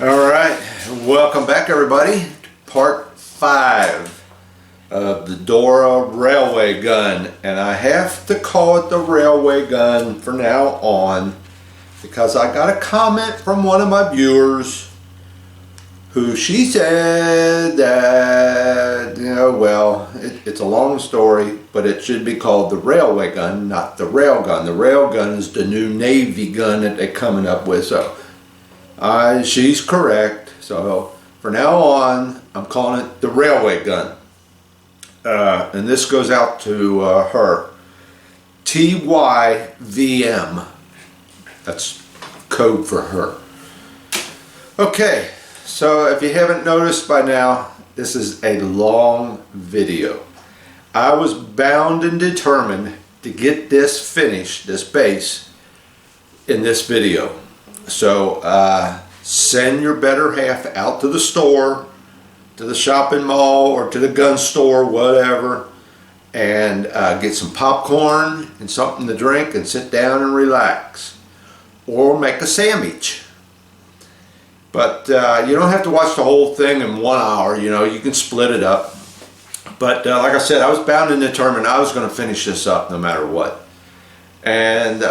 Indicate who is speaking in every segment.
Speaker 1: All right, welcome back everybody to part 5 of the Dora railway gun, and I have to call it the railway gun from now on because I got a comment from one of my viewers who she said that, it's a long story, but it should be called the railway gun, not the rail gun. The rail gun is the new Navy gun that they're coming up with, so she's correct. So for now on, I'm calling it the railway gun. And this goes out to her. TYVM. That's code for her. Okay, so if you haven't noticed by now, this is a long video. I was bound and determined to get this finished, this base, in this video. So send your better half out to the store, to the shopping mall, or to the gun store, whatever, and get some popcorn and something to drink and sit down and relax, or make a sandwich. But you don't have to watch the whole thing in 1 hour. You can split it up. But like I said, I was bound and determined I was going to finish this up no matter what. And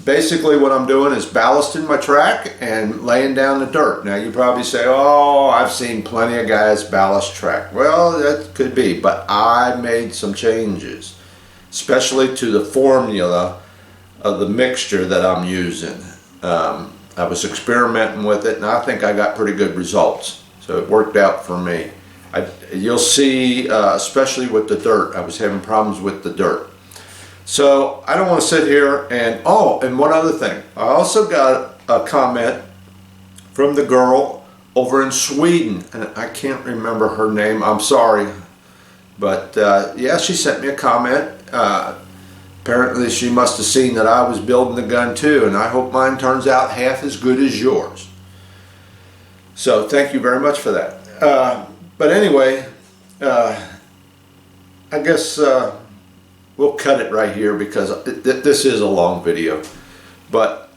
Speaker 1: basically what I'm doing is ballasting my track and laying down the dirt. Now you probably say, oh, I've seen plenty of guys ballast track. Well, that could be, but I made some changes, especially to the formula of the mixture that I'm using. I was experimenting with it, and I think I got pretty good results. So it worked out for me. You'll see, especially with the dirt, I was having problems with the dirt. So I don't want to sit here and, and one other thing. I also got a comment from the girl over in Sweden, and I can't remember her name, I'm sorry. But yeah, she sent me a comment. Apparently she must have seen that I was building the gun too, and I hope mine turns out half as good as yours. So thank you very much for that. But anyway, I guess we'll cut it right here because this is a long video. But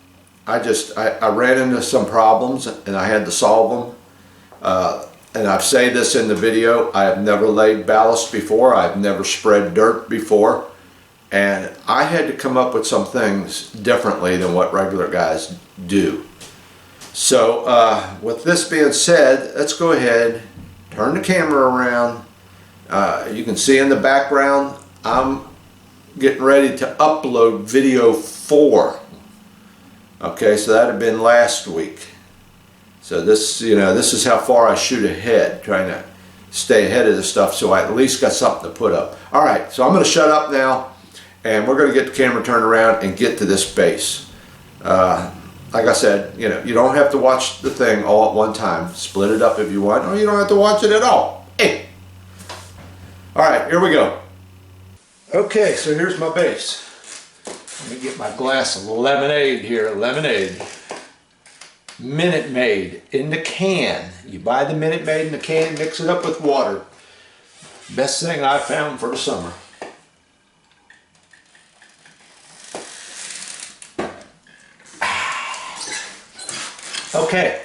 Speaker 1: I ran into some problems and I had to solve them. And I've said this in the video, I have never laid ballast before, I've never spread dirt before. And I had to come up with some things differently than what regular guys do. So with this being said, let's go ahead, turn the camera around. You can see in the background, I'm getting ready to upload video 4. Okay, so that had been last week. So this, this is how far I shoot ahead, trying to stay ahead of the stuff so I at least got something to put up. All right, so I'm going to shut up now. And we're going to get the camera turned around and get to this base. Like I said, you don't have to watch the thing all at one time. Split it up if you want, or you don't have to watch it at all. Hey! All right, here we go. Okay, so here's my base. Let me get my glass of lemonade here. Lemonade. Minute Maid in the can. You buy the Minute Maid in the can, mix it up with water. Best thing I found for the summer. Okay,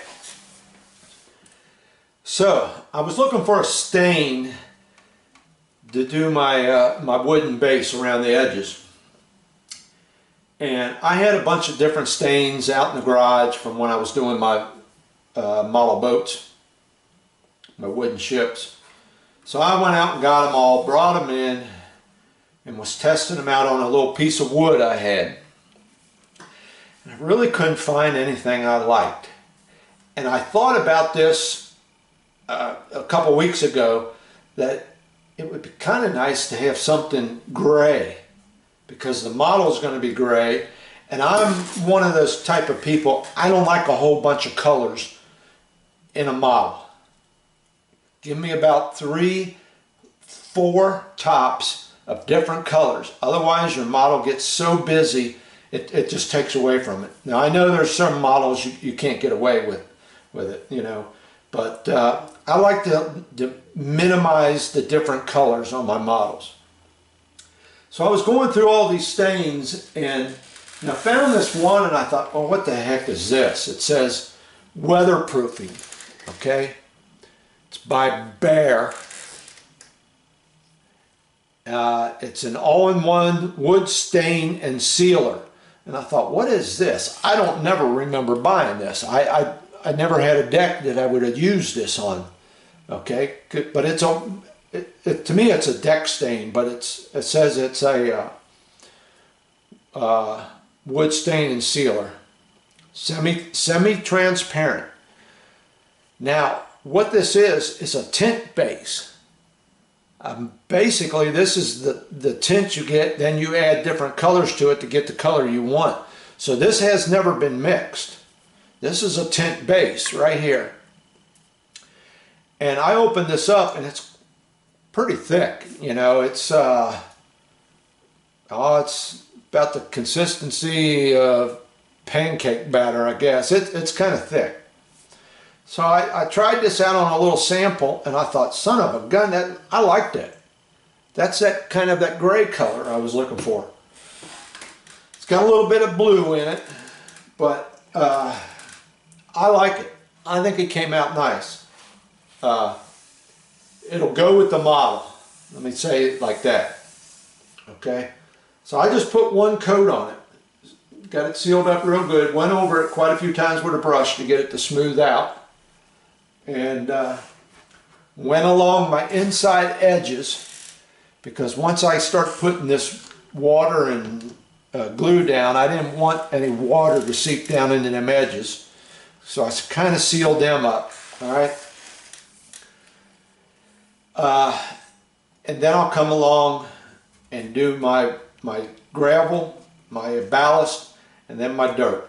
Speaker 1: so I was looking for a stain to do my my wooden base around the edges, and I had a bunch of different stains out in the garage from when I was doing my model boats, my wooden ships. So I went out and got them all, brought them in, and was testing them out on a little piece of wood I had. And I really couldn't find anything I liked. And I thought about this a couple weeks ago, that it would be kind of nice to have something gray, because the model is going to be gray, and I'm one of those type of people, I don't like a whole bunch of colors in a model. Give me about 3, 4 tops of different colors. Otherwise your model gets so busy it just takes away from it. Now I know there's some models you can't get away with it, but I like to minimize the different colors on my models. So I was going through all these stains, and I found this one, and I thought, oh, what the heck is this? It says
Speaker 2: weatherproofing, okay? It's by Bear. It's an all-in-one wood stain and sealer. And I thought, what is this? I don't never remember buying this. I never had a deck that I would have used this on. Okay, but it's to me it's a deck stain, but it says it's a wood stain and sealer, semi-transparent. Now, what this is a tint base. Basically, this is the tint you get, then you add different colors to it to get the color you want. So this has never been mixed. This is a tint base right here. And I opened this up and it's pretty thick. You know, it's about the consistency of pancake batter, I guess. It's kind of thick. So I tried this out on a little sample and I thought, son of a gun, I liked it. That's that kind of that gray color I was looking for. It's got a little bit of blue in it, but I like it. I think it came out nice. It'll go with the model. Let me say it like that. Okay. So I just put one coat on it. Got it sealed up real good. Went over it quite a few times with a brush to get it to smooth out. And went along my inside edges, because once I start putting this water and glue down, I didn't want any water to seep down into them edges. So I kind of sealed them up. All right. And then I'll come along and do my gravel, my ballast, and then my dirt.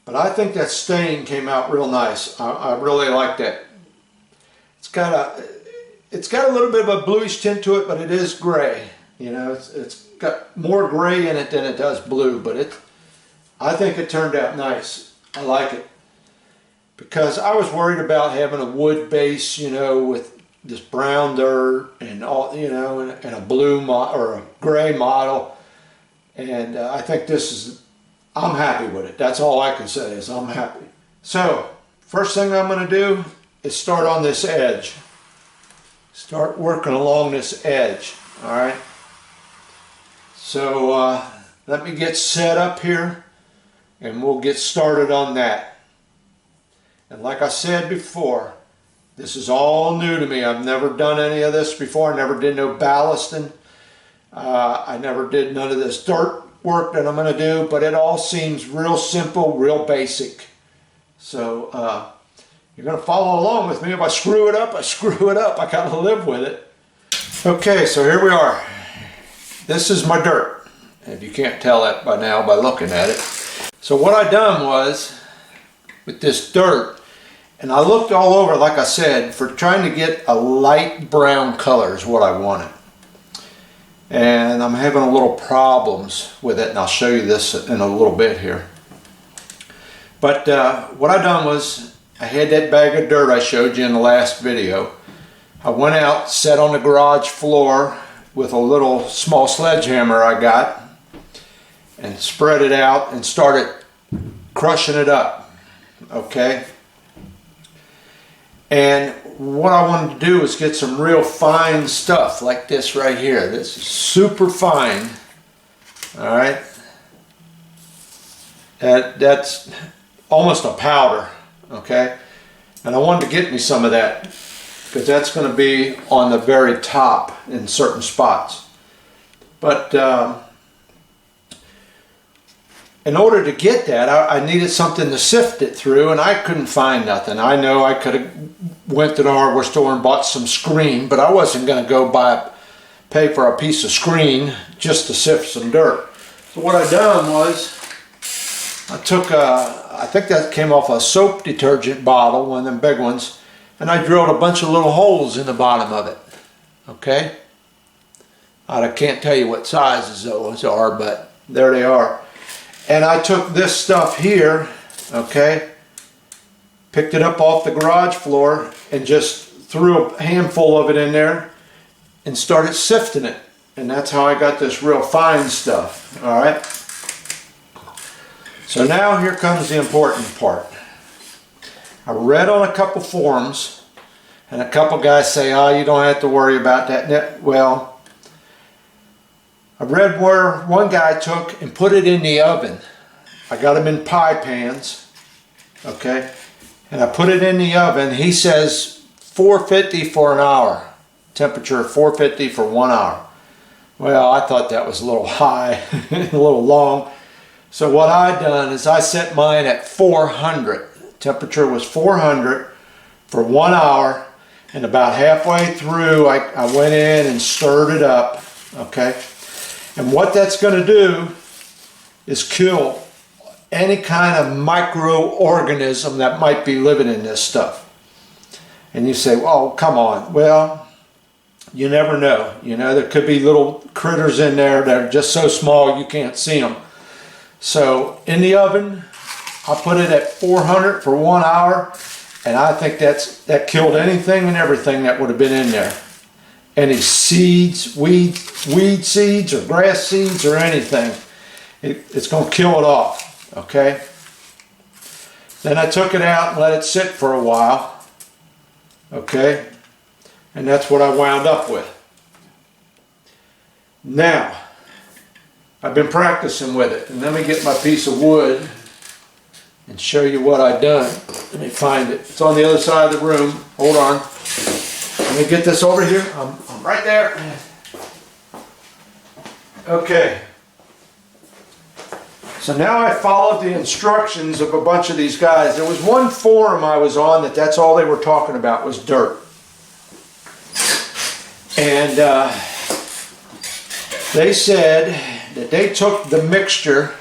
Speaker 2: But I think that stain came out real nice. I really like that. It's got a little bit of a bluish tint to it, but it is gray. You know, it's got more gray in it than it does blue, but I think it turned out nice. I like it. Because I was worried about having a wood base, you know, with this brown dirt and all, you know, and a blue or a gray model. And I think this is, I'm happy with it. That's all I can say is I'm happy. So, first thing I'm going to do is start on this edge. Start working along this edge. Alright. So, let me get set up here and we'll get started on that. And like I said before, this is all new to me. I've never done any of this before. I never did no ballasting. I never did none of this dirt work that I'm going to do, but it all seems real simple, real basic. So you're going to follow along with me. If I screw it up, I screw it up. I got to live with it. Okay, so here we are. This is my dirt. If you can't tell that by now by looking at it. So what I done was, with this dirt, and I looked all over, like I said, for trying to get a light brown color is what I wanted. And I'm having a little problems with it, and I'll show you this in a little bit here. But what I done was, I had that bag of dirt I showed you in the last video. I went out, sat on the garage floor with a little small sledgehammer I got, and spread it out and started crushing it up. Okay? And what I wanted to do is get some real fine stuff like this right here. This is super fine. Alright? That's almost a powder. Okay? And I wanted to get me some of that, because that's going to be on the very top in certain spots. But in order to get that, I needed something to sift it through, and I couldn't find nothing. I know I could have went to the hardware store and bought some screen, but I wasn't going to go pay for a piece of screen just to sift some dirt. So what I done was, I took I think that came off a soap detergent bottle, one of them big ones, and I drilled a bunch of little holes in the bottom of it. Okay? I can't tell you what sizes those are, but there they are. And I took this stuff here, okay, picked it up off the garage floor and just threw a handful of it in there and started sifting it. And that's how I got this real fine stuff, all right? So now here comes the important part. I read on a couple forums, and a couple guys say, oh, you don't have to worry about that. Well, I read where one guy took and put it in the oven. I got them in pie pans, okay? And I put it in the oven. He says 450 for an hour. Temperature 450 for 1 hour. Well, I thought that was a little high, a little long. So what I done is I set mine at 400. Temperature was 400 for 1 hour, and about halfway through I went in and stirred it up, okay? And what that's going to do is kill any kind of microorganism that might be living in this stuff. And you say, well, come on. Well, you never know. You know, there could be little critters in there that are just so small you can't see them. So in the oven, I put it at 400 for 1 hour, and I think that killed anything and everything that would have been in there. Any seeds, weed seeds or grass seeds or anything, it's going to kill it off, okay? Then I took it out and let it sit for a while, okay? And that's what I wound up with. Now, I've been practicing with it, and let me get my piece of wood and show you what I've done. Let me find it. It's on the other side of the room. Hold on. Let me get this over here. I'm right there. Okay. So now I followed the instructions of a bunch of these guys. There was one forum I was on that's all they were talking about was dirt. And they said that they took the mixture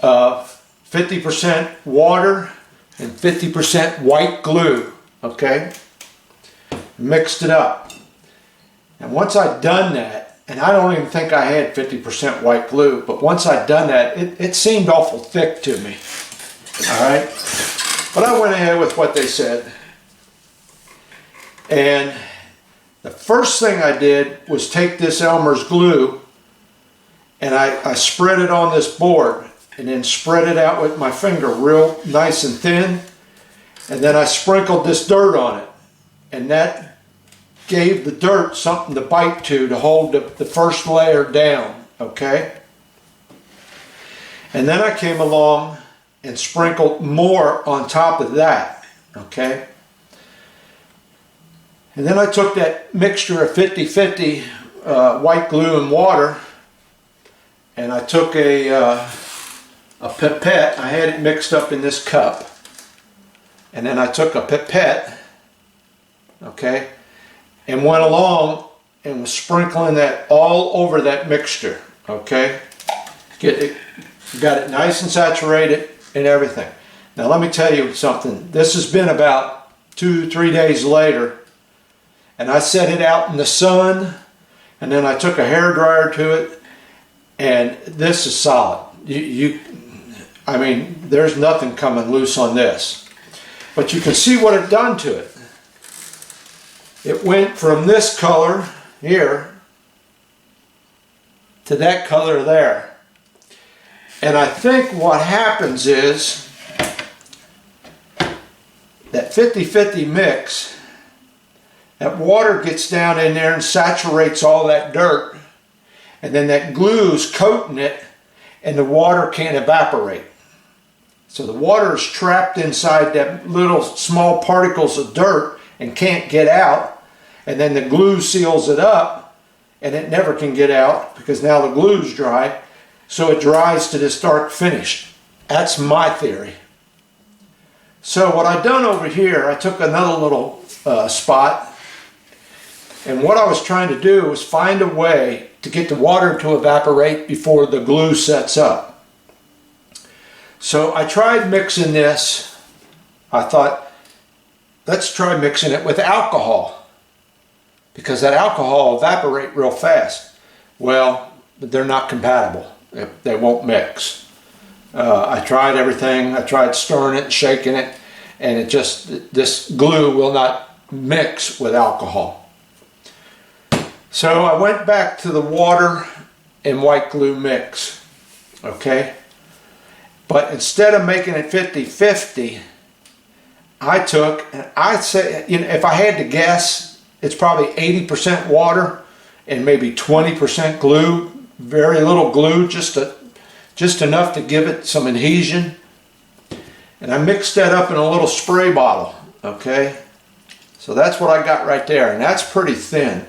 Speaker 2: of 50% water and 50% white glue, okay? Mixed it up. And once I'd done that, and I don't even think I had 50% white glue, but once I'd done that, it seemed awful thick to me, all right? But I went ahead with what they said. And the first thing I did was take this Elmer's glue and I spread it on this board and then spread it out with my finger real nice and thin, and then I sprinkled this dirt on it, and that gave the dirt something to bite to hold the first layer down, okay? And then I came along and sprinkled more on top of that, okay? And then I took that mixture of 50-50 white glue and water, and I took a pipette. I had it mixed up in this cup, and then I took a pipette, okay, and went along and was sprinkling that all over that mixture, okay? Got it nice and saturated and everything. Now let me tell you something. This has been about 2-3 days later, and I set it out in the sun, and then I took a hairdryer to it, and this is solid. I mean, there's nothing coming loose on this. But you can see what it done to it. It went from this color here to that color there. And I think what happens is that 50-50 mix, that water gets down in there and saturates all that dirt, and then that glue's coating it, and the water can't evaporate. So the water is trapped inside that little small particles of dirt and can't get out, and then the glue seals it up, and it never can get out because now the glue's dry, so it dries to this dark finish. That's my theory. So what I've done over here, I took another little spot, and what I was trying to do was find a way to get the water to evaporate before the glue sets up. So I tried mixing this. I thought, let's try mixing it with alcohol, because that alcohol evaporates real fast. Well, they're not compatible. They won't mix. I tried everything. I tried stirring it and shaking it, and this glue will not mix with alcohol. So I went back to the water and white glue mix, okay? But instead of making it 50-50, I took, and I'd say, you know, if I had to guess, it's probably 80% water and maybe 20% glue, very little glue, just enough to give it some adhesion. And I mixed that up in a little spray bottle, okay? So that's what I got right there, and that's pretty thin.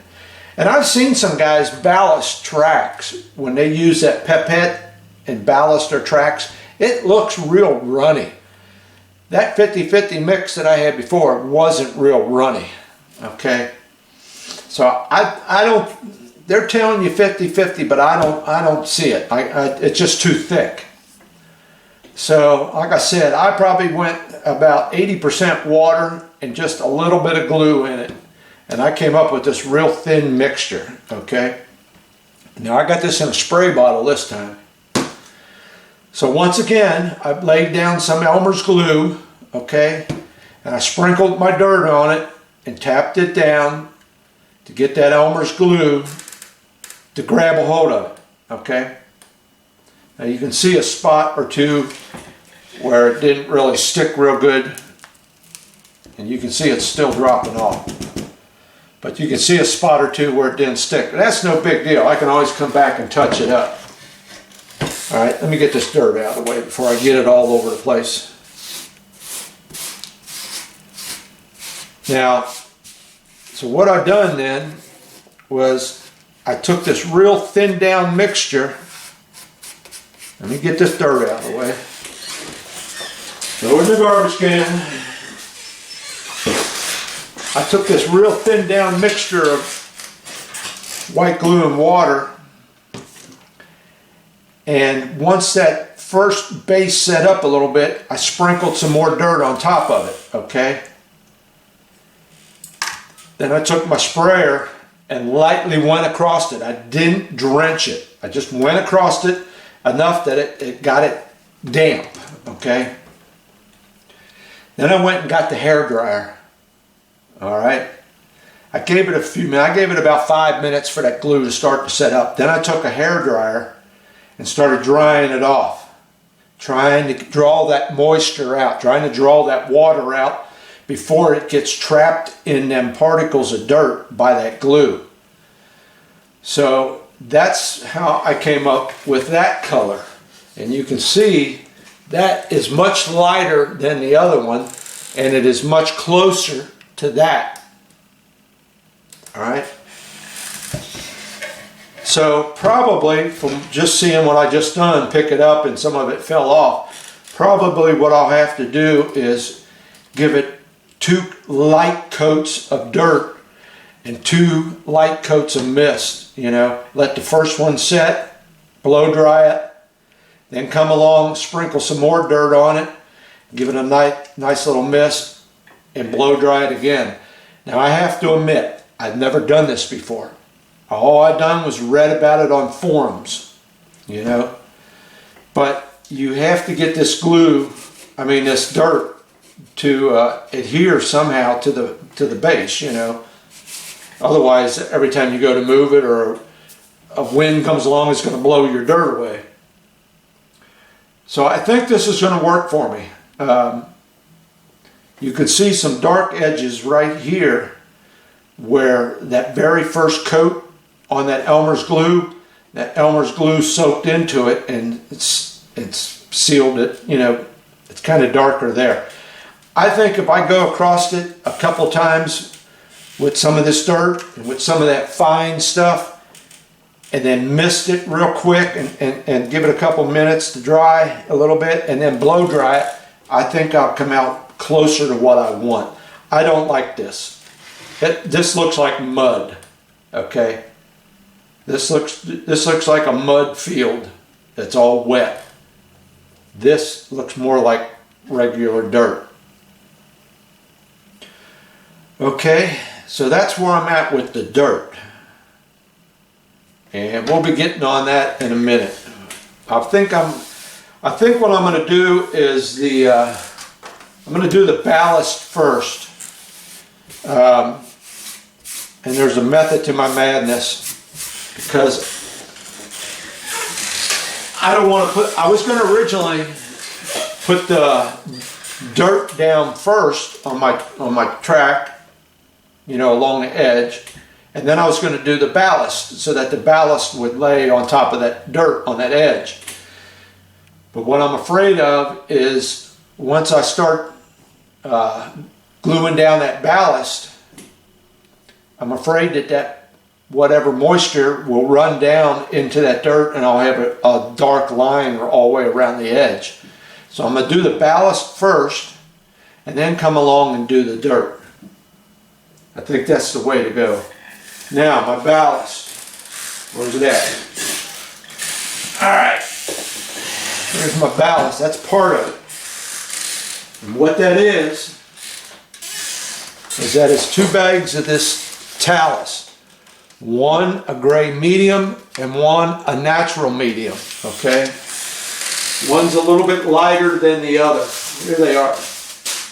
Speaker 2: And I've seen some guys ballast tracks when they use that pipette and ballast their tracks. It looks real runny. That 50-50 mix that I had before wasn't real runny, okay? So I don't, they're telling you 50-50, but I don't see it. It's just too thick. So like I said, I probably went about 80% water and just a little bit of glue in it. And I came up with this real thin mixture, okay? Now I got this in a spray bottle this time. So once again, I laid down some Elmer's glue, okay? And I sprinkled my dirt on it and tapped it down to get that Elmer's glue to grab a hold of it, okay? Now you can see a spot or two where it didn't really stick real good. And you can see it's still dropping off. But you can see a spot or two where it didn't stick. But that's no big deal. I can always come back and touch it up. All right, let me get this dirt out of the way before I get it all over the place. Now, so what I've done then was I took this real thin down mixture. Let me get this dirt out of the way. Throw it in the garbage can. I took this real thin down mixture of white glue and water, and once that first base set up a little bit, I sprinkled some more dirt on top of it, okay? Then I took my sprayer and lightly went across it. I didn't drench it. I just went across it enough that it got it damp, okay? Then I went and got the hairdryer. All right, I gave it a few minutes. I gave it about 5 minutes for that glue to start to set up. Then I took a hairdryer and started drying it off, trying to draw that moisture out, trying to draw that water out before it gets trapped in them particles of dirt by that glue. So that's how I came up with that color. And you can see that is much lighter than the other one, and it is much closer to that. All right. So probably from just seeing what I just done, pick it up and some of it fell off, probably what I'll have to do is give it 2 light coats of dirt and 2 light coats of mist. You know, let the first one set, blow dry it, then come along, sprinkle some more dirt on it, give it a nice little mist, and blow dry it again. Now I have to admit, I've never done this before. All I've done was read about it on forums, you know. But you have to get this glue, this dirt, to adhere somehow to the base, you know. Otherwise, every time you go to move it or a wind comes along, it's going to blow your dirt away. So I think this is going to work for me. You can see some dark edges right here where that very first coat on that Elmer's glue soaked into it and it's sealed it, you know, it's kind of darker there. I think if I go across it a couple times with some of this dirt and with some of that fine stuff and then mist it real quick and give it a couple minutes to dry a little bit and then blow dry it, I think I'll come out closer to what I want. I don't like this. This looks like mud, okay? This looks like a mud field that's all wet. This looks more like regular dirt. Okay, so that's where I'm at with the dirt. And we'll be getting on that in a minute. I think what I'm going to do is I'm going to do the ballast first. And there's a method to my madness because I don't want to I was going to originally put the dirt down first on my track, you know, along the edge, and then I was going to do the ballast so that the ballast would lay on top of that dirt on that edge. But what I'm afraid of is once I start gluing down that ballast, I'm afraid that whatever moisture will run down into that dirt and I'll have a dark line all the way around the edge. So I'm going to do the ballast first and then come along and do the dirt. I think that's the way to go. Now my ballast, where's it at? Alright, here's my ballast, that's part of it. And what that is that it's 2 bags of this talus. One a gray medium and one a natural medium, okay? One's a little bit lighter than the other. Here they are.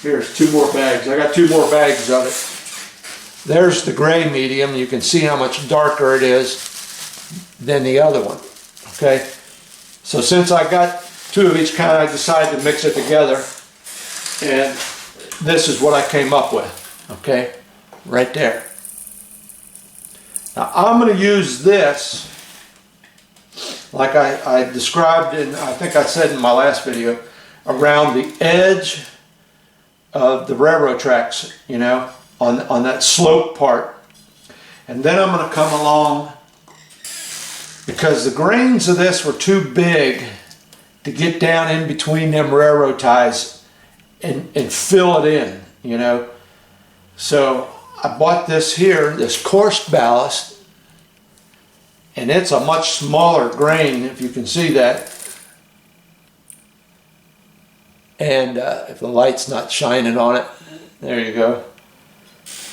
Speaker 2: Here's 2 more bags. I got 2 more bags of it. There's the gray medium. You can see how much darker it is than the other one, okay? So since I got 2 of each kind, I decided to mix it together, and this is what I came up with, okay? Right there. Now I'm going to use this like I described in, I think I said in my last video, around the edge of the railroad tracks, you know, on that slope part. And then I'm going to come along, because the grains of this were too big to get down in between them railroad ties and fill it in, you know. So I bought this here, this coarse ballast, and it's a much smaller grain, if you can see that. And if the light's not shining on it, there you go.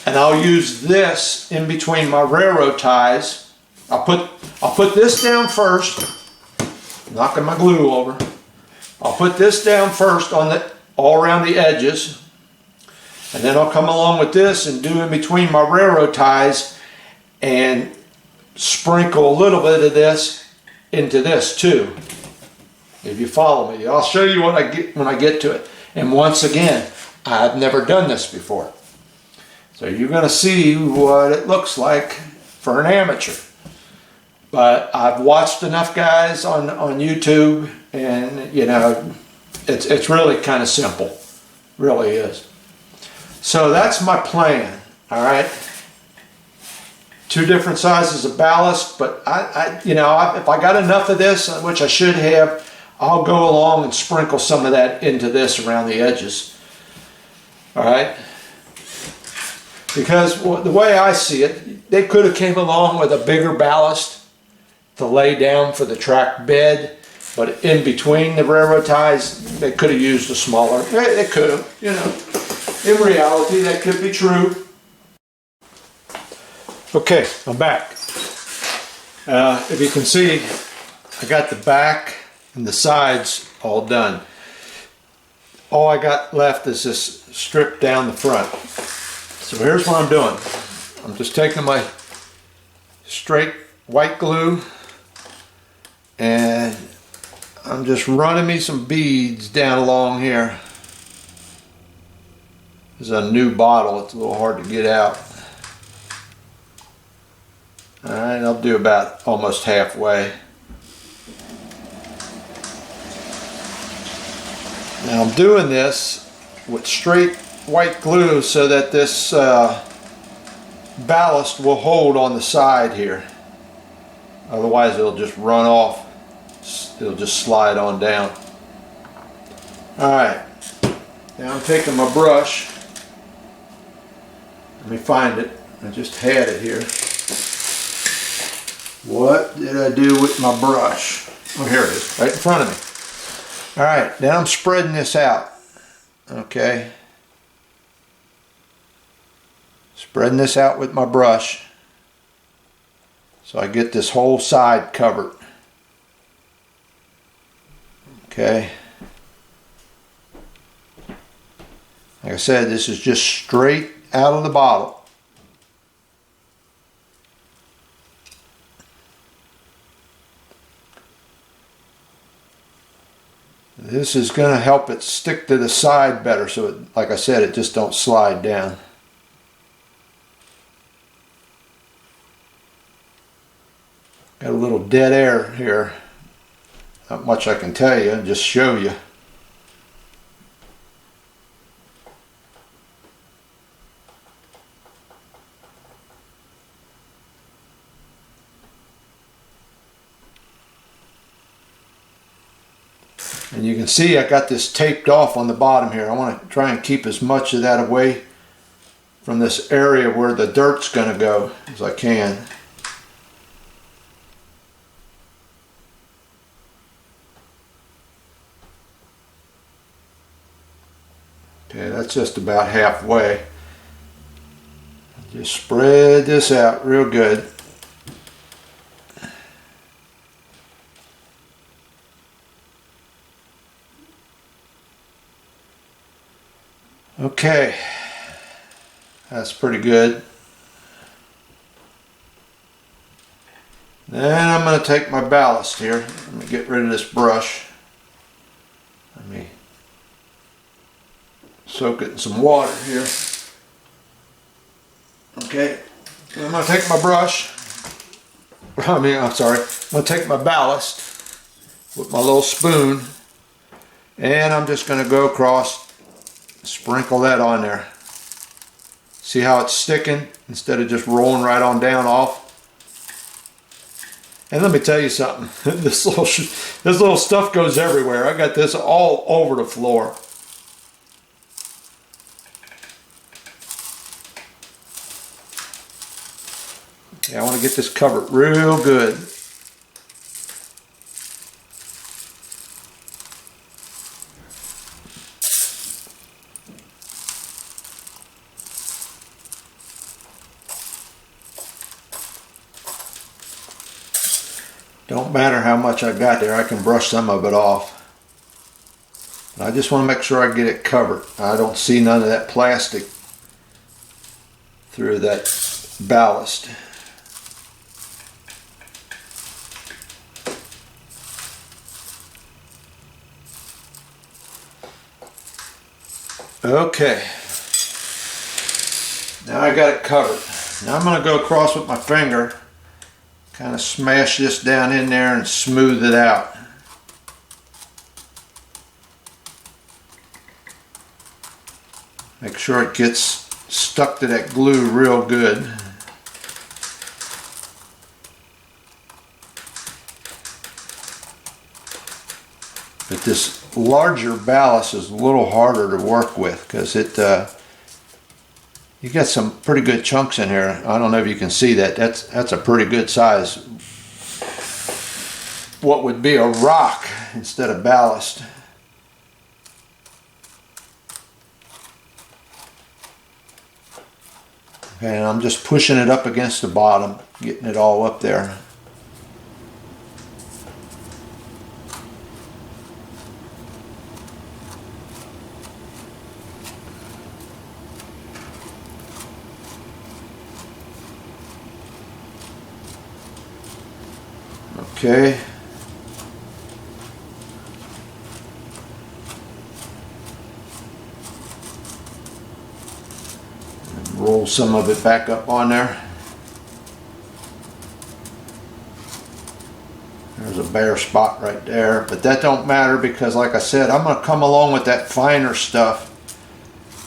Speaker 2: And I'll use this in between my railroad ties. I'll put this down first, knocking my glue over. I'll put this down first on all around the edges. And then I'll come along with this and do in between my railroad ties and sprinkle a little bit of this into this too. If you follow me, I'll show you what I get when I get to it. And once again, I've never done this before. So you're going to see what it looks like for an amateur. But I've watched enough guys on YouTube, and you know, it's really kind of simple. Really is. So that's my plan, all right? 2 different sizes of ballast, but you know, if I got enough of this, which I should have, I'll go along and sprinkle some of that into this around the edges. All right? Because the way I see it, they could have came along with a bigger ballast to lay down for the track bed, but in between the railroad ties, they could have used a smaller. They could have, you know. In reality, that could be true. Okay, I'm back. If you can see, I got the back and the sides all done. All I got left is this strip down the front. So here's what I'm doing. I'm just taking my straight white glue and I'm just running me some beads down along here. This is a new bottle, it's a little hard to get out. Alright, I'll do about almost halfway. Now I'm doing this with straight white glue so that this ballast will hold on the side here. Otherwise it'll just run off. It'll just slide on down. Alright, now I'm taking my brush. Let me find it. I just had it here. What did I do with my brush? Oh, here it is, right in front of me. Alright, now I'm spreading this out. Okay. Spreading this out with my brush so I get this whole side covered. Okay. Like I said, this is just straight out of the bottle. This is going to help it stick to the side better, so it, like I said, it just don't slide down. Got a little dead air here. Not much I can tell you, just show you. And you can see I got this taped off on the bottom here. I want to try and keep as much of that away from this area where the dirt's going to go as I can. Okay, that's just about halfway. Just spread this out real good. Okay, that's pretty good. Then I'm going to take my ballast here. Let me get rid of this brush. Let me soak it in some water here. Okay, I'm going to take my brush. I'm sorry. I'm going to take my ballast with my little spoon, and I'm just going to go across, sprinkle that on there. See how it's sticking instead of just rolling right on down off? And let me tell you something. This little stuff goes everywhere. I got this all over the floor. Okay, I want to get this covered real good. Don't matter how much I got there, I can brush some of it off. I just want to make sure I get it covered. I don't see none of that plastic through that ballast. Okay, now I got it covered. Now I'm going to go across with my finger, kind of smash this down in there and smooth it out. Make sure it gets stuck to that glue real good. But this larger ballast is a little harder to work with because you got some pretty good chunks in here. I don't know if you can see that. That's a pretty good size. What would be a rock instead of ballast. Okay, and I'm just pushing it up against the bottom, getting it all up there. Okay. And roll some of it back up on there. There's a bare spot right there, but that don't matter because like I said, I'm going to come along with that finer stuff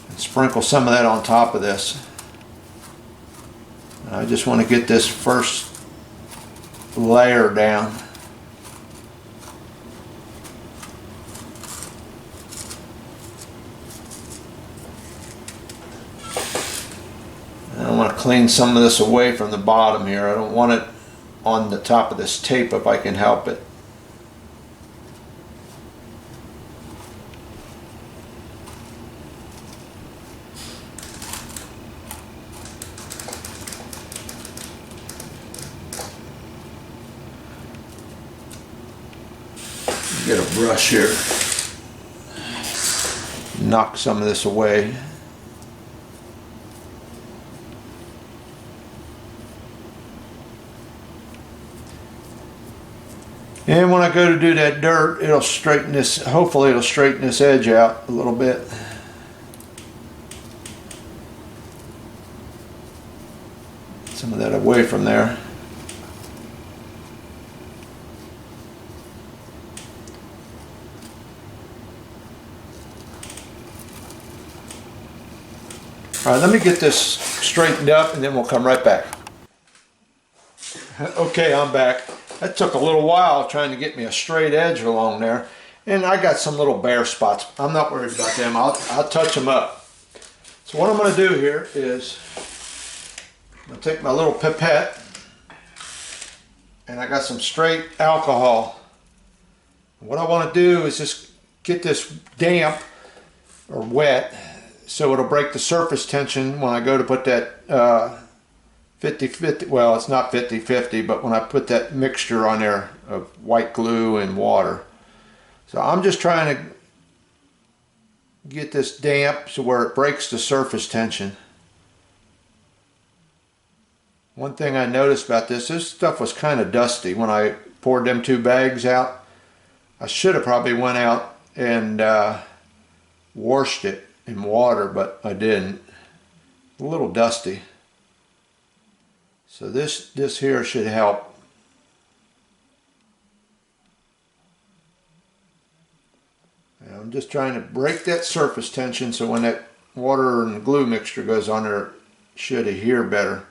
Speaker 2: and sprinkle some of that on top of this. I just want to get this first layer down. And I want to clean some of this away from the bottom here. I don't want it on the top of this tape if I can help it. Get a brush here, knock some of this away. And when I go to do that dirt, it'll straighten this, hopefully it'll straighten this edge out a little bit. Some of that away from there. All right, let me get this straightened up and then we'll come right back. Okay, I'm back. That took a little while trying to get me a straight edge along there. And I got some little bare spots. I'm not worried about them. I'll touch them up. So what I'm going to do here is I'm going to take my little pipette and I got some straight alcohol. What I want to do is just get this damp or wet so it'll break the surface tension when I go to put that 50-50, well, it's not 50-50, but when I put that mixture on there of white glue and water. So I'm just trying to get this damp so where it breaks the surface tension. One thing I noticed about this stuff was kind of dusty when I poured them 2 bags out. I should have probably went out and washed it in water, but I didn't. A little dusty. So this here should help. And I'm just trying to break that surface tension so when that water and glue mixture goes on there, it should adhere better.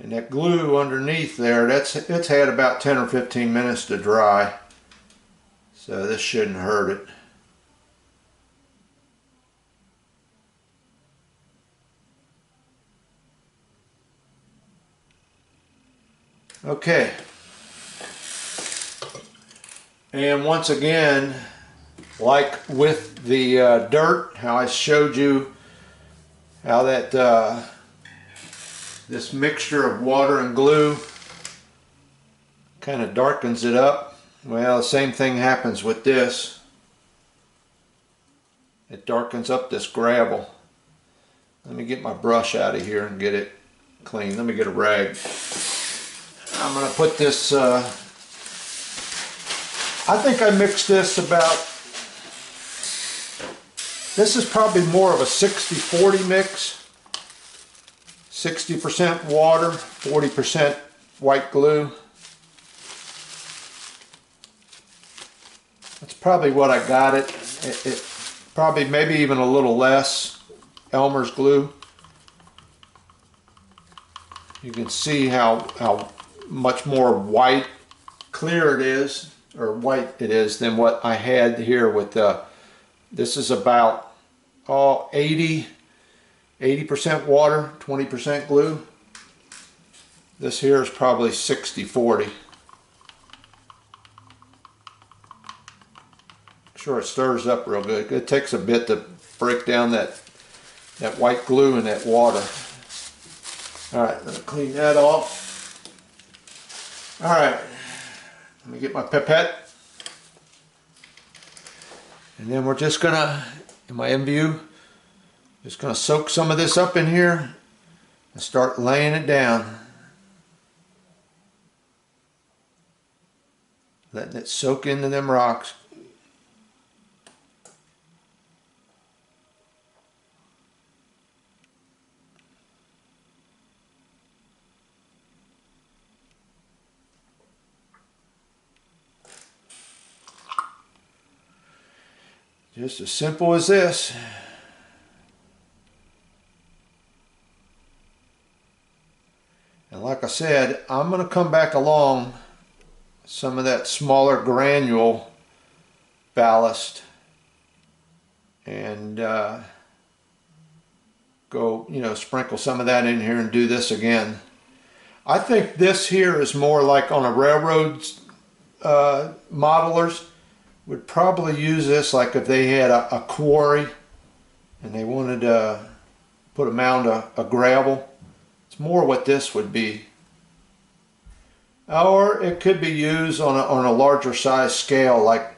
Speaker 2: And that glue underneath there, it's had about 10 or 15 minutes to dry. So this shouldn't hurt it. Okay. And once again, like with the dirt, how I showed you how that this mixture of water and glue kind of darkens it up. Well, the same thing happens with this. It darkens up this gravel. Let me get my brush out of here and get it clean. Let me get a rag. I'm going to put this, I think I mixed this about, this is probably more of a 60-40 mix. 60% water, 40% white glue. That's probably what I got it. It probably maybe even a little less Elmer's glue. You can see how much more white, clear it is, or white it is than what I had here with this is about 80% water, 20% glue. This here is probably 60-40. Make sure it stirs up real good. It takes a bit to break down that white glue in that water. Alright, let me clean that off. Alright, let me get my pipette. And then we're just gonna, in my MVU, just going to soak some of this up in here and start laying it down. Letting it soak into them rocks. Just as simple as this. And like I said, I'm going to come back along some of that smaller granule ballast and go, sprinkle some of that in here and do this again. I think this here is more like on a railroad modelers would probably use this like if they had a quarry and they wanted to put a mound of gravel. It's more what this would be. Or it could be used on a larger size scale, like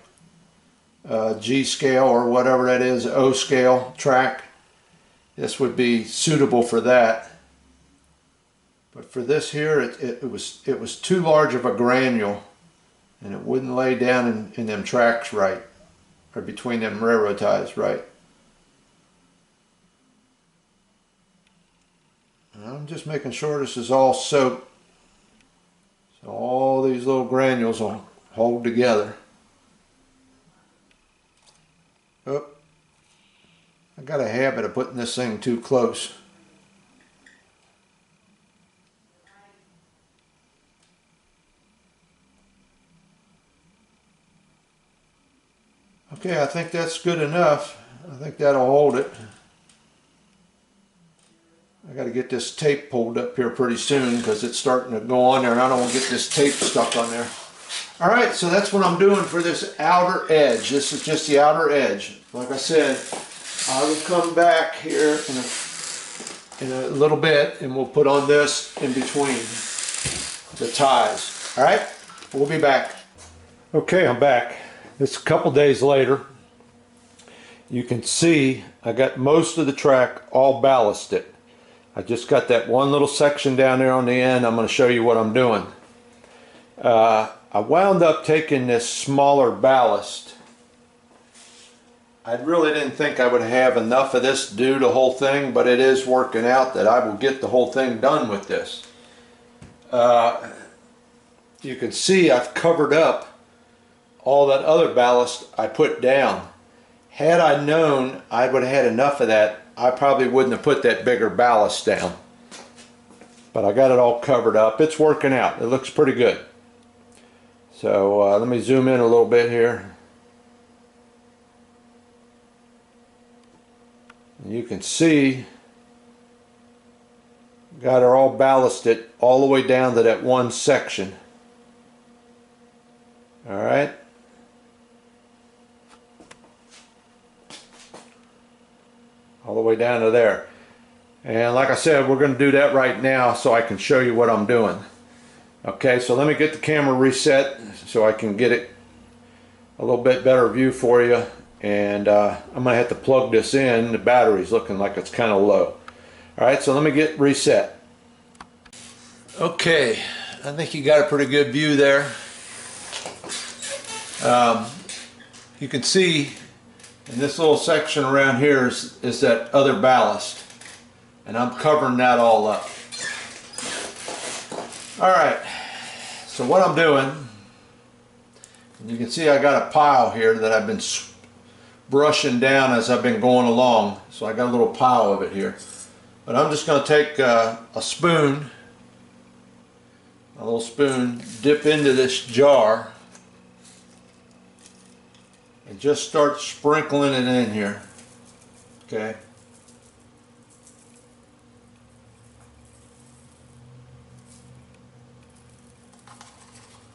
Speaker 2: G scale or whatever that is, O scale track, this would be suitable for that. But for this here, it was too large of a granule, and it wouldn't lay down in them tracks right, or between them railroad ties right. And I'm just making sure this is all soaked, so all these little granules will hold together. Oh, I got a habit of putting this thing too close. Okay, I think that's good enough. I think that'll hold it. I got to get this tape pulled up here pretty soon because it's starting to go on there and I don't want to get this tape stuck on there. Alright, so that's what I'm doing for this outer edge. This is just the outer edge. Like I said, I will come back here in a little bit and we'll put on this in between the ties. Alright, we'll be back. Okay, I'm back. It's a couple days later. You can see I got most of the track all ballasted. I just got that one little section down there on the end. I'm going to show you what I'm doing. I wound up taking this smaller ballast. I really didn't think I would have enough of this to do the whole thing, but it is working out that I will get the whole thing done with this. You can see I've covered up all that other ballast I put down. Had I known I would have had enough of that, I probably wouldn't have put that bigger ballast down. But I got it all covered up. It's working out. It looks pretty good. So let me zoom in a little bit here. You can see got her all ballasted all the way down to that one section. Alright. All the way down to there. And like I said, we're going to do that right now so I can show you what I'm doing. Okay, so let me get the camera reset so I can get it a little bit better view for you. And I'm going to have to plug this in. The battery's looking like it's kind of low. Alright, so let me get reset. Okay, I think you got a pretty good view there. You can see in this little section around here is that other ballast. And I'm covering that all up. Alright, so what I'm doing, you can see I got a pile here that I've been brushing down as I've been going along. So I got a little pile of it here. But I'm just going to take a spoon, a little spoon, dip into this jar, and just start sprinkling it in here. Okay.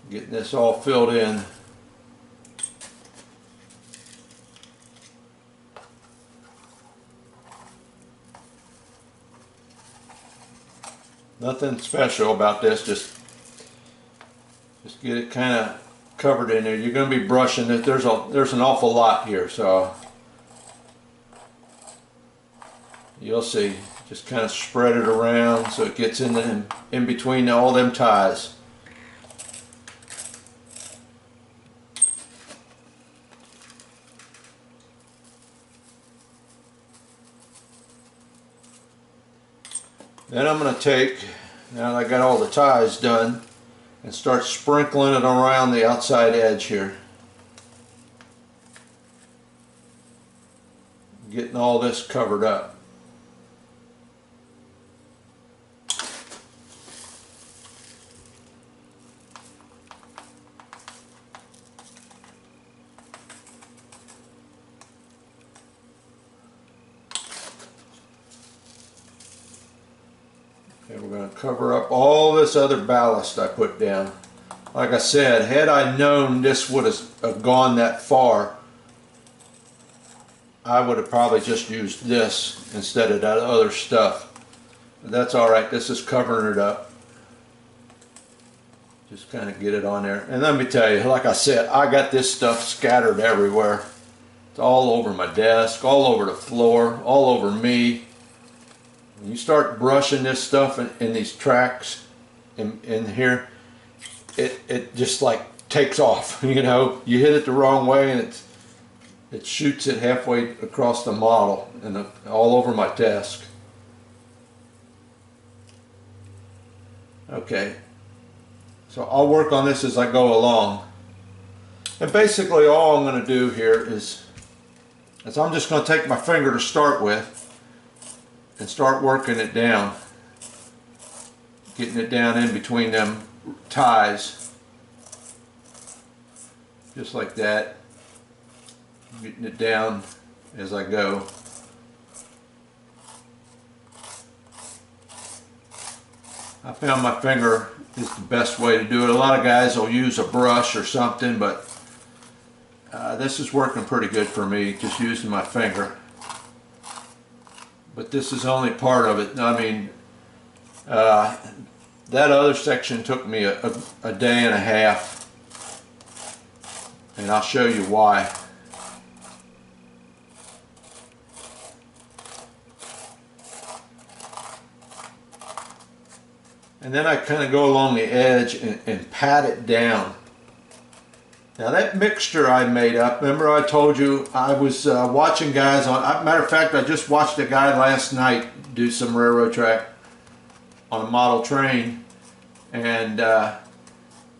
Speaker 2: Getting this all filled in. Nothing special about this, just get it kind of covered in there. You're going to be brushing it. There's an awful lot here, so you'll see. Just kind of spread it around so it gets in between all them ties. Then I'm going to take, now that I got all the ties done, and start sprinkling it around the outside edge here. Getting all this covered up. Okay, we're going to cover up all this other ballast I put down. Like I said, had I known this would have gone that far, I would have probably just used this instead of that other stuff. But that's alright, this is covering it up. Just kind of get it on there. And let me tell you, like I said, I got this stuff scattered everywhere. It's all over my desk, all over the floor, all over me. When you start brushing this stuff in these tracks in here, it just like takes off. You know, you hit it the wrong way and it shoots it halfway across the model and all over my desk. Okay, so I'll work on this as I go along. And basically all I'm going to do here is I'm just going to take my finger to start with and start working it down. Getting it down in between them ties. Just like that. Getting it down as I go. I found my finger is the best way to do it. A lot of guys will use a brush or something, but this is working pretty good for me, just using my finger. But this is only part of it. I mean, that other section took me a day and a half, and I'll show you why. And then I kind of go along the edge and pat it down. Now that mixture I made up, remember I told you I was watching guys on, matter of fact I just watched a guy last night do some railroad track on a model train, and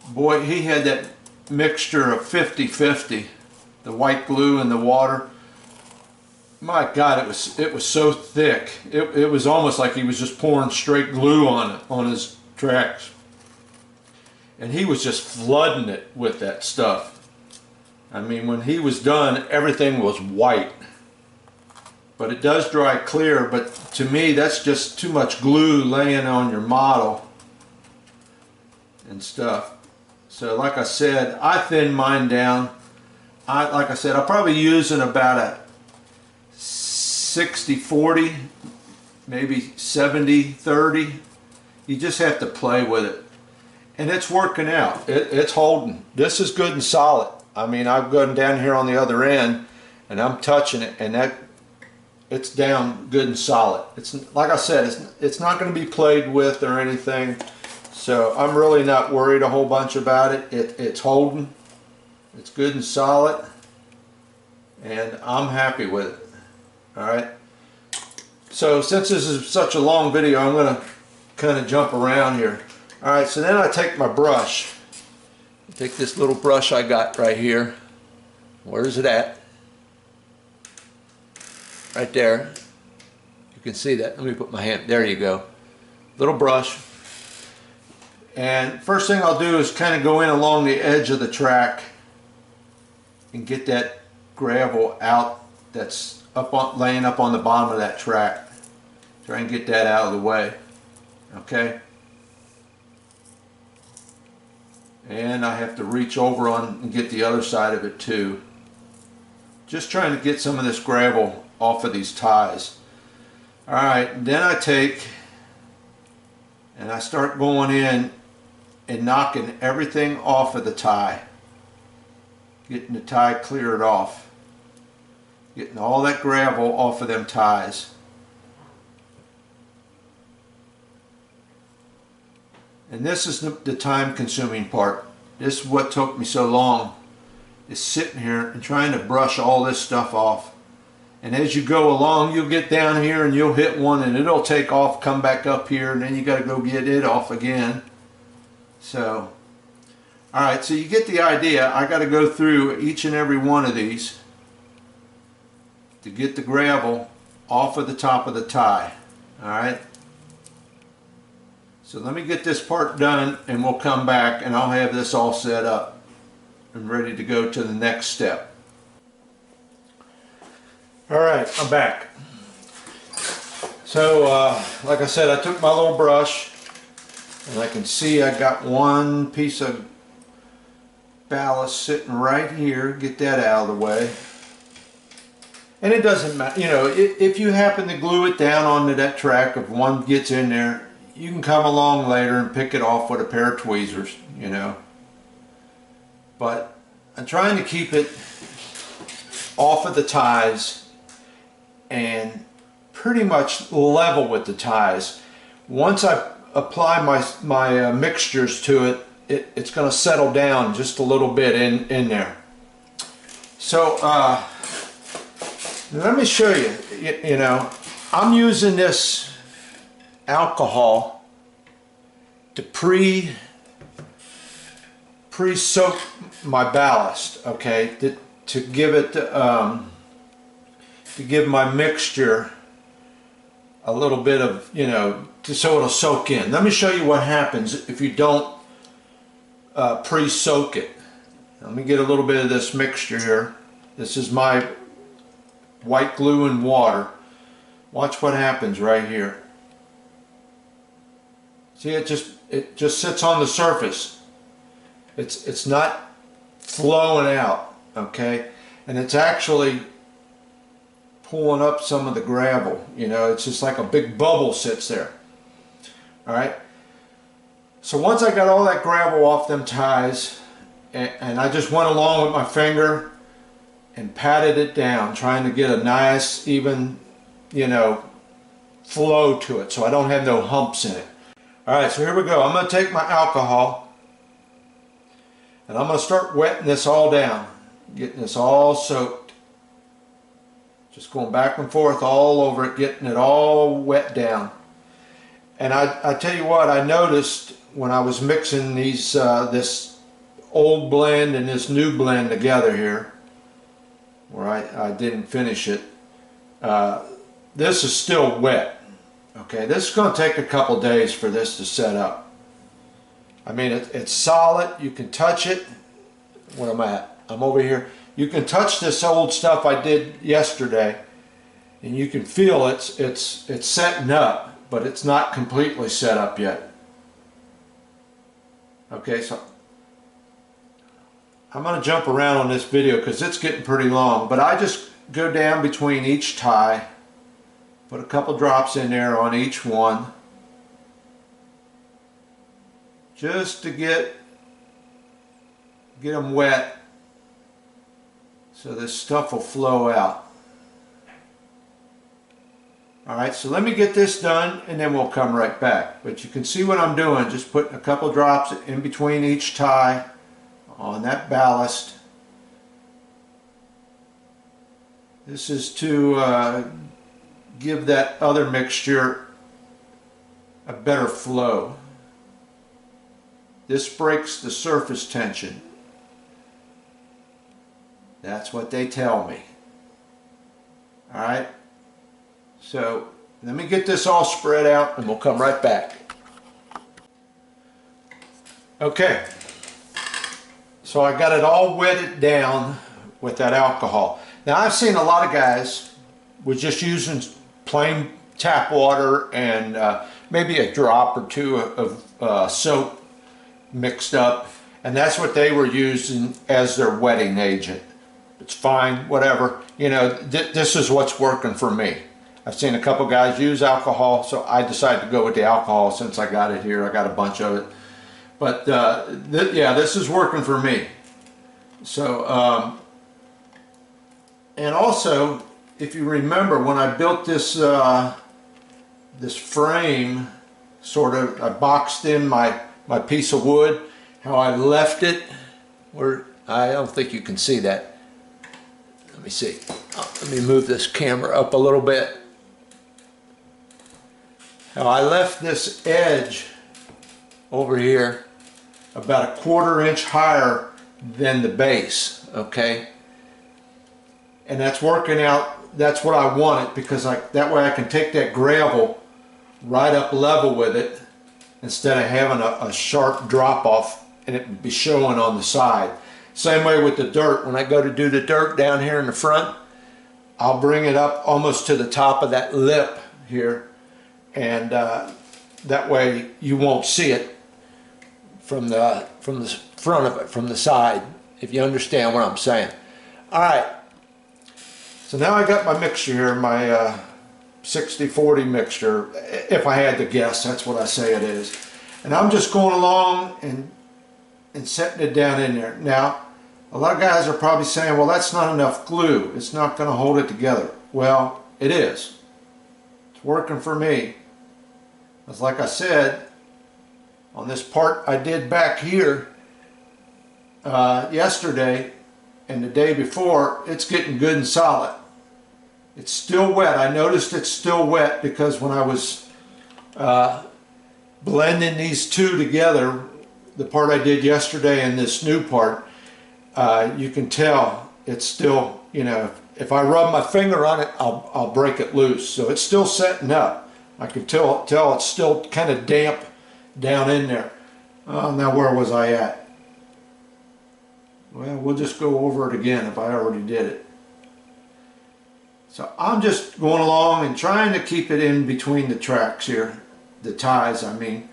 Speaker 2: boy, he had that mixture of 50-50, the white glue and the water. My God, it was so thick. It was almost like he was just pouring straight glue on his tracks. And he was just flooding it with that stuff. I mean, when he was done, everything was white. But it does dry clear, but to me that's just too much glue laying on your model and stuff. So like I said, I thin mine down. Like I said, I'm probably using about a 60-40, maybe 70-30. You just have to play with it. And it's working out. It's holding. This is good and solid. I mean, I've gone down here on the other end and I'm touching it, and it's down good and solid. It's like I said, it's not going to be played with or anything. So I'm really not worried a whole bunch about it. It's holding. It's good and solid. And I'm happy with it. Alright. So since this is such a long video, I'm going to kind of jump around here. Alright, so then I take my brush. Take this little brush I got right here. Where's it at? Right there. You can see that. Let me put my hand. There you go. Little brush. And first thing I'll do is kind of go in along the edge of the track and get that gravel out that's laying up on the bottom of that track. Try and get that out of the way. Okay? And I have to reach over on and get the other side of it too. Just trying to get some of this gravel off of these ties. Alright, then I take and I start going in and knocking everything off of the tie. Getting the tie cleared off. Getting all that gravel off of them ties. And this is the time-consuming part. This is what took me so long, is sitting here and trying to brush all this stuff off. And as you go along, you'll get down here and you'll hit one and it'll take off, come back up here, and then you got to go get it off again. So, alright, so you get the idea. I got to go through each and every one of these to get the gravel off of the top of the tie. Alright. So let me get this part done and we'll come back and I'll have this all set up and ready to go to the next step. Alright, I'm back. So like I said, I took my little brush and I can see I got one piece of ballast sitting right here. Get that out of the way. And it doesn't matter, you know, if you happen to glue it down onto that track, if one gets in there, you can come along later and pick it off with a pair of tweezers, you know. But I'm trying to keep it off of the ties and pretty much level with the ties. Once I apply my mixtures to it, it's going to settle down just a little bit in there. So let me show you. You know, I'm using this alcohol to pre-soak my ballast, okay, to give it to give my mixture a little bit of, you know, so it'll soak in. Let me show you what happens if you don't pre-soak it. Let me get a little bit of this mixture here. This is my white glue and water. Watch what happens right here. See, it just sits on the surface. It's not flowing out, okay? And it's actually pulling up some of the gravel. You know, it's just like a big bubble sits there. All right. So once I got all that gravel off them ties, and I just went along with my finger and patted it down, trying to get a nice, even, you know, flow to it, so I don't have no humps in it. All right, so here we go. I'm going to take my alcohol and I'm going to start wetting this all down, getting this all soaked. Just going back and forth all over it, getting it all wet down. And I tell you what, I noticed when I was mixing these this old blend and this new blend together here, where I didn't finish it, this is still wet. Okay, this is going to take a couple days for this to set up. I mean, it's solid. You can touch it. Where am I at? I'm over here. You can touch this old stuff I did yesterday, and you can feel it's setting up, but it's not completely set up yet. Okay, so I'm going to jump around on this video because it's getting pretty long, but I just go down between each tie, put a couple drops in there on each one, just to get them wet so this stuff will flow out. Alright, so let me get this done and then we'll come right back. But you can see what I'm doing, just putting a couple drops in between each tie on that ballast. This is to give that other mixture a better flow. This breaks the surface tension. That's what they tell me. Alright, so let me get this all spread out and we'll come right back. Okay, so I got it all wetted down with that alcohol. Now I've seen a lot of guys with just using plain tap water and maybe a drop or two of soap mixed up, and that's what they were using as their wetting agent. It's fine, whatever. You know, this is what's working for me. I've seen a couple guys use alcohol, so I decided to go with the alcohol since I got it here. I got a bunch of it. But yeah, this is working for me. So, and also, if you remember, when I built this this frame, sort of, I boxed in my piece of wood, how I left it, where I don't think you can see that. Let me see. Let me move this camera up a little bit. Now I left this edge over here about 1/4 inch higher than the base, okay? And that's working out, that's what I wanted, because that way I can take that gravel right up level with it instead of having a sharp drop off and it would be showing on the side. Same way with the dirt. When I go to do the dirt down here in the front, I'll bring it up almost to the top of that lip here, and that way you won't see it from the front of it, from the side, if you understand what I'm saying. All right, so now I got my mixture here, my 60-40 mixture. If I had to guess, that's what I say it is. And I'm just going along and setting it down in there. Now, A lot of guys are probably saying, well, that's not enough glue. It's not going to hold it together. Well, it is. It's working for me. Because like I said, on this part I did back here yesterday and the day before, it's getting good and solid. It's still wet. I noticed it's still wet because when I was blending these two together, the part I did yesterday and this new part, you can tell it's still, you know, if I rub my finger on it, I'll break it loose. So it's still setting up. I can tell it's still kind of damp down in there. Now where was I at? Well, we'll just go over it again if I already did it. So I'm just going along and trying to keep it in between the tracks here, the ties I mean,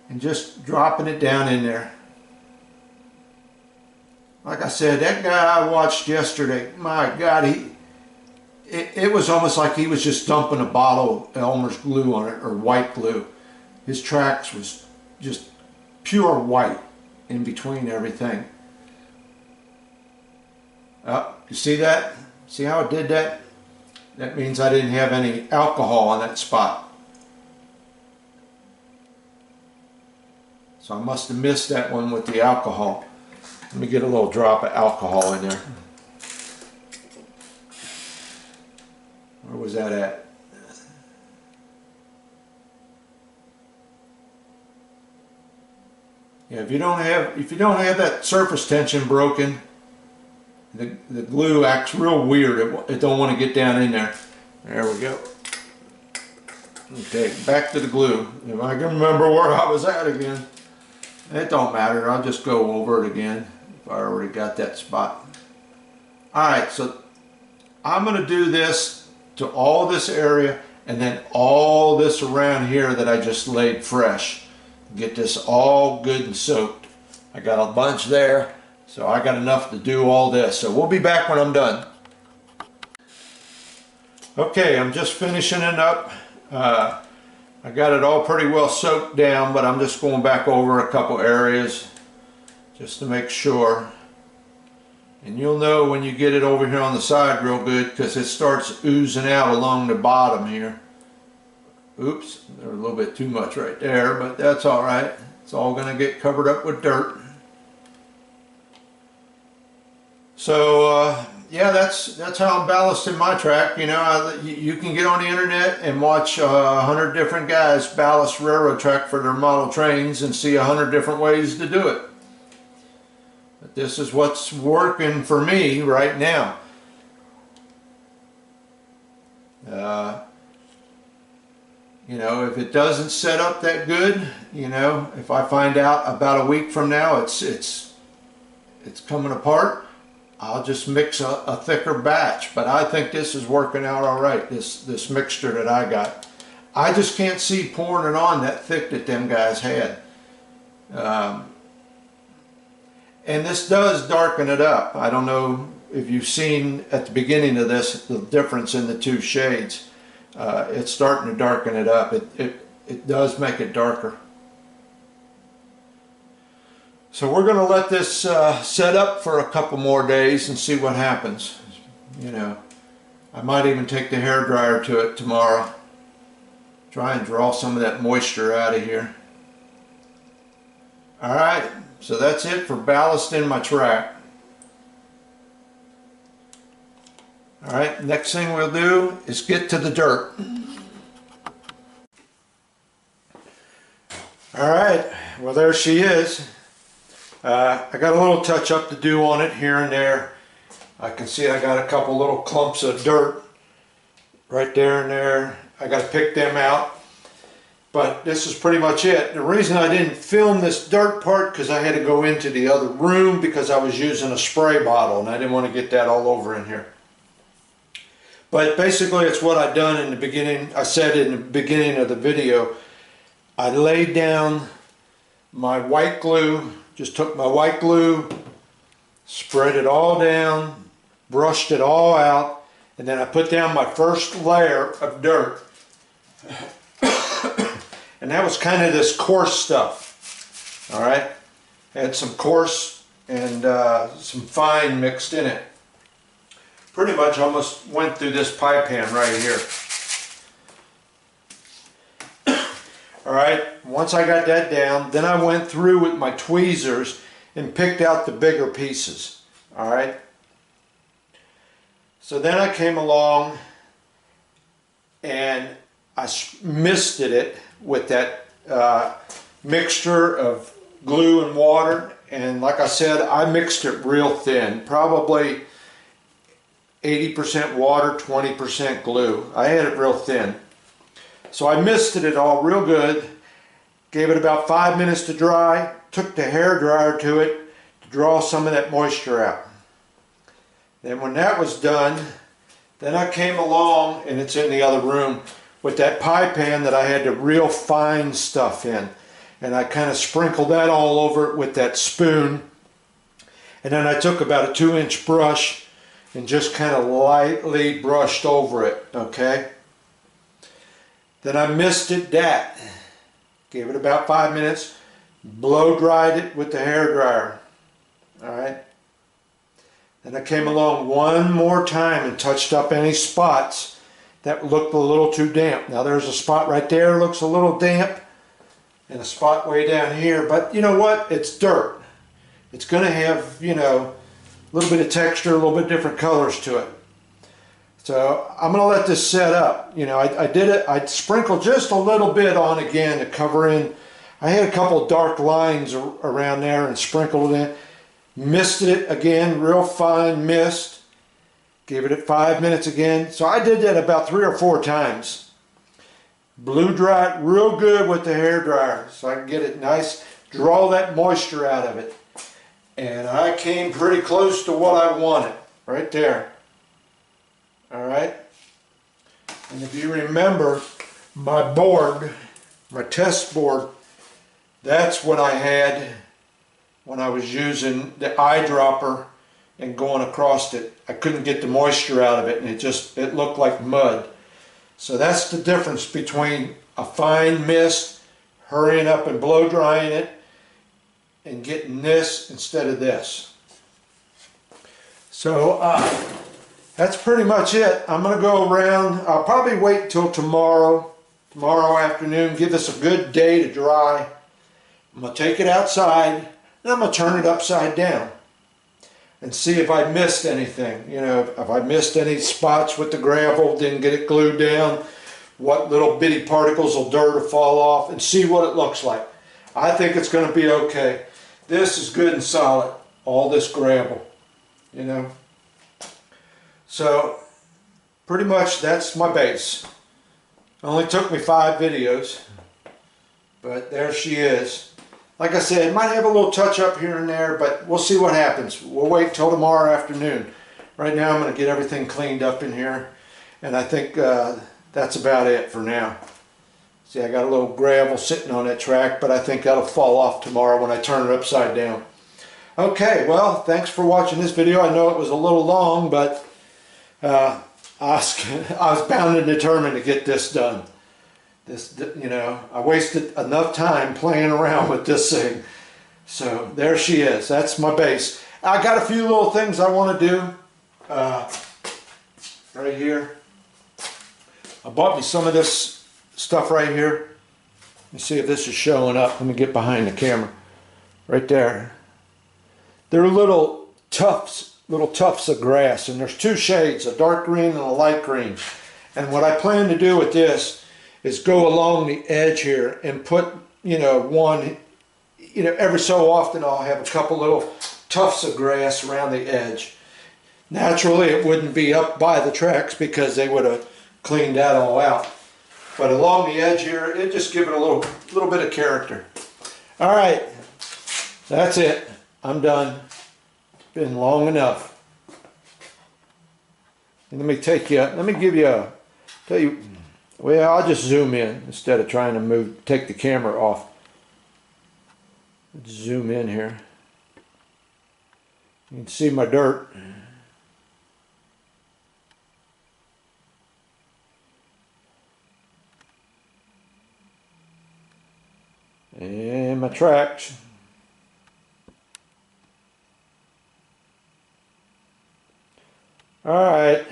Speaker 2: and just dropping it down in there. Like I said, that guy I watched yesterday, my God, it was almost like he was just dumping a bottle of Elmer's glue on it, or white glue. His tracks was just pure white in between everything. You see that? See how it did that? That means I didn't have any alcohol on that spot. So I must have missed that one with the alcohol. Let me get a little drop of alcohol in there. Where was that at? Yeah, if you don't have that surface tension broken, the glue acts real weird. It don't want to get down in there. There we go. Okay, back to the glue. If I can remember where I was at again. It don't matter. I'll just go over it again if I already got that spot. Alright, so I'm going to do this to all this area and then all this around here that I just laid fresh. Get this all good and soaked. I got a bunch there. So I got enough to do all this. So we'll be back when I'm done. Okay, I'm just finishing it up. I got it all pretty well soaked down, but I'm just going back over a couple areas just to make sure. And you'll know when you get it over here on the side real good because it starts oozing out along the bottom here. Oops, there's a little bit too much right there, but that's all right. It's all going to get covered up with dirt. So yeah, that's how I'm ballasting my track. You know, you can get on the internet and watch 100 different guys ballast railroad track for their model trains and see 100 different ways to do it. But this is what's working for me right now. You know, if it doesn't set up that good, you know, if I find out about a week from now it's coming apart, I'll just mix a thicker batch. But I think this is working out all right, this mixture that I got. I just can't see pouring it on that thick that them guys had. And this does darken it up. I don't know if you've seen at the beginning of this the difference in the two shades. It's starting to darken it up. It does make it darker. So we're going to let this set up for a couple more days and see what happens. You know, I might even take the hairdryer to it tomorrow. Try and draw some of that moisture out of here. Alright, so that's it for ballasting my track. Alright, next thing we'll do is get to the dirt. Alright, well there she is. I got a little touch up to do on it here and there. I can see I got a couple little clumps of dirt right there and there. I got to pick them out. But this is pretty much it. The reason I didn't film this dirt part because I had to go into the other room because I was using a spray bottle and I didn't want to get that all over in here. But basically it's what I've done in the beginning. I said in the beginning of the video, I laid down my white glue. Just took my white glue, spread it all down, brushed it all out, and then I put down my first layer of dirt. And that was kind of this coarse stuff. Alright? Had some coarse and some fine mixed in it. Pretty much almost went through this pie pan right here. Alright, once I got that down, then I went through with my tweezers and picked out the bigger pieces. Alright, so then I came along and I misted it with that mixture of glue and water, and like I said, I mixed it real thin, probably 80% water, 20% glue. I had it real thin. So I misted it all real good, gave it about 5 minutes to dry, took the hair dryer to it to draw some of that moisture out. Then when that was done, then I came along, and it's in the other room, with that pie pan that I had the real fine stuff in. And I kind of sprinkled that all over it with that spoon. And then I took about a 2-inch brush and just kind of lightly brushed over it, okay? Then I misted that. Gave it about 5 minutes. Blow dried it with the hair dryer. Alright? Then I came along one more time and touched up any spots that looked a little too damp. Now there's a spot right there looks a little damp, and a spot way down here, but you know what? It's dirt. It's going to have, you know, a little bit of texture, a little bit different colors to it. So I'm going to let this set up. You know, I did it, I sprinkled just a little bit on again to cover in. I had a couple dark lines around there and sprinkled it in. Misted it again, real fine mist. Gave it 5 minutes again. So I did that about 3 or 4 times. Blew dry it real good with the hair dryer so I can get it nice, draw that moisture out of it. And I came pretty close to what I wanted, right there. Alright? And if you remember, my board, my test board, that's what I had when I was using the eyedropper and going across it. I couldn't get the moisture out of it, and it looked like mud. So that's the difference between a fine mist, hurrying up and blow drying it, and getting this instead of this. So that's pretty much it. I'm going to go around. I'll probably wait till tomorrow afternoon, give this a good day to dry. I'm going to take it outside, and I'm going to turn it upside down and see if I missed anything. You know, if I missed any spots with the gravel, didn't get it glued down, what little bitty particles of dirt will fall off, and see what it looks like. I think it's going to be okay. This is good and solid, all this gravel, you know. So pretty much that's my base. It only took me 5 videos, but there she is. Like I said, it might have a little touch up here and there, but we'll see what happens. We'll wait till tomorrow afternoon. Right now I'm going to get everything cleaned up in here, and I think that's about it for now. See, I got a little gravel sitting on that track, but I think that'll fall off tomorrow when I turn it upside down. Okay, well, thanks for watching this video. I know it was a little long, but I was bound and determined to get this done. You know, I wasted enough time playing around with this thing. So there she is. That's my base. I got a few little things I want to do right here. I bought me some of this stuff right here. Let me see if this is showing up. Let me get behind the camera. Right there. They're little tufts of grass, and there's 2 shades, a dark green and a light green. And what I plan to do with this is go along the edge here and put, you know, one, you know, every so often I'll have a couple little tufts of grass around the edge. Naturally it wouldn't be up by the tracks because they would have cleaned that all out. But along the edge here, it just give it a little bit of character. All right, that's it. I'm done. It's been long enough. And let me give you a, well, I'll just zoom in instead of trying to take the camera off. Let's zoom in here. You can see my dirt. And my tracks. All right.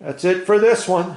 Speaker 2: That's it for this one.